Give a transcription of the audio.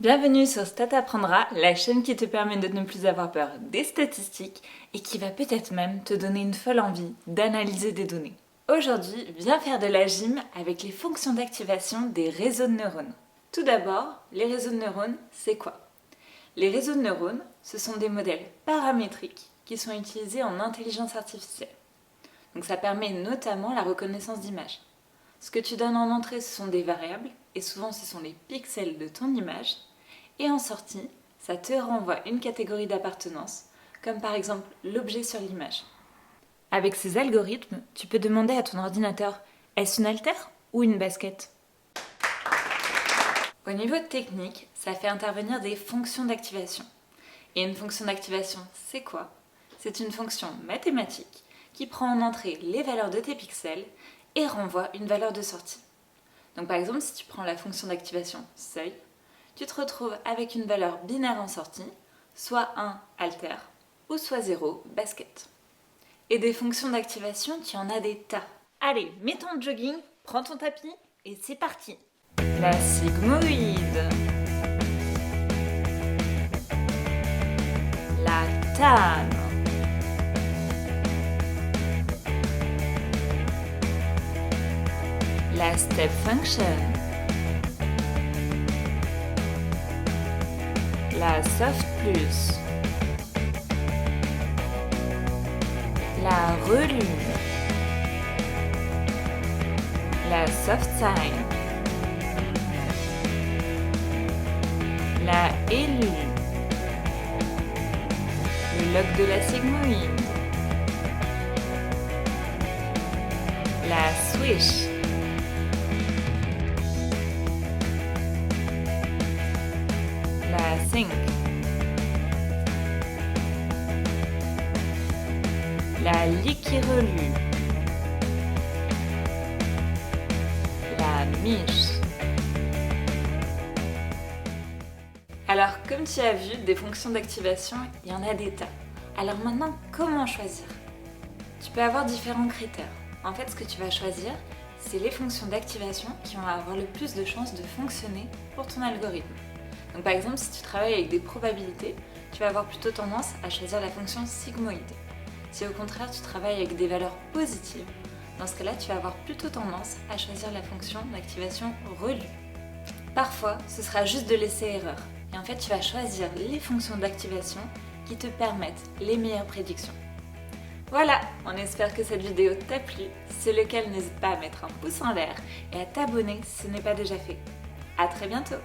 Bienvenue sur Stat Apprendra, la chaîne qui te permet de ne plus avoir peur des statistiques et qui va peut-être même te donner une folle envie d'analyser des données. Aujourd'hui, viens faire de la gym avec les fonctions d'activation des réseaux de neurones. Tout d'abord, les réseaux de neurones, c'est quoi? Les réseaux de neurones, ce sont des modèles paramétriques qui sont utilisés en intelligence artificielle. Donc ça permet notamment la reconnaissance d'images. Ce que tu donnes en entrée, ce sont des variables, et souvent ce sont les pixels de ton image. Et en sortie, ça te renvoie une catégorie d'appartenance, comme par exemple l'objet sur l'image. Avec ces algorithmes, tu peux demander à ton ordinateur, est-ce une haltère ou une basket? Au niveau technique, ça fait intervenir des fonctions d'activation. Et une fonction d'activation, c'est quoi? C'est une fonction mathématique qui prend en entrée les valeurs de tes pixels et renvoie une valeur de sortie. Donc par exemple, si tu prends la fonction d'activation seuil, tu te retrouves avec une valeur binaire en sortie, soit 1 haltère ou soit 0 basket. Et des fonctions d'activation, tu en as des tas. Allez, mets ton jogging, prends ton tapis et c'est parti. La sigmoïde, la tan, la step function, la soft plus, la relue, la soft sign, la élue, le log de la sigmoïde, la swish, la sync, la licky relue, la miche. Alors, comme tu as vu, des fonctions d'activation, il y en a des tas. Alors maintenant, comment choisir? Tu peux avoir différents critères. En fait, ce que tu vas choisir, c'est les fonctions d'activation qui vont avoir le plus de chances de fonctionner pour ton algorithme. Donc par exemple, si tu travailles avec des probabilités, tu vas avoir plutôt tendance à choisir la fonction sigmoïde. Si au contraire tu travailles avec des valeurs positives, dans ce cas-là, tu vas avoir plutôt tendance à choisir la fonction d'activation relue. Parfois, ce sera juste de laisser erreur. Et en fait, tu vas choisir les fonctions d'activation qui te permettent les meilleures prédictions. Voilà, on espère que cette vidéo t'a plu. Si c'est le cas, n'hésite pas à mettre un pouce en l'air et à t'abonner si ce n'est pas déjà fait. À très bientôt!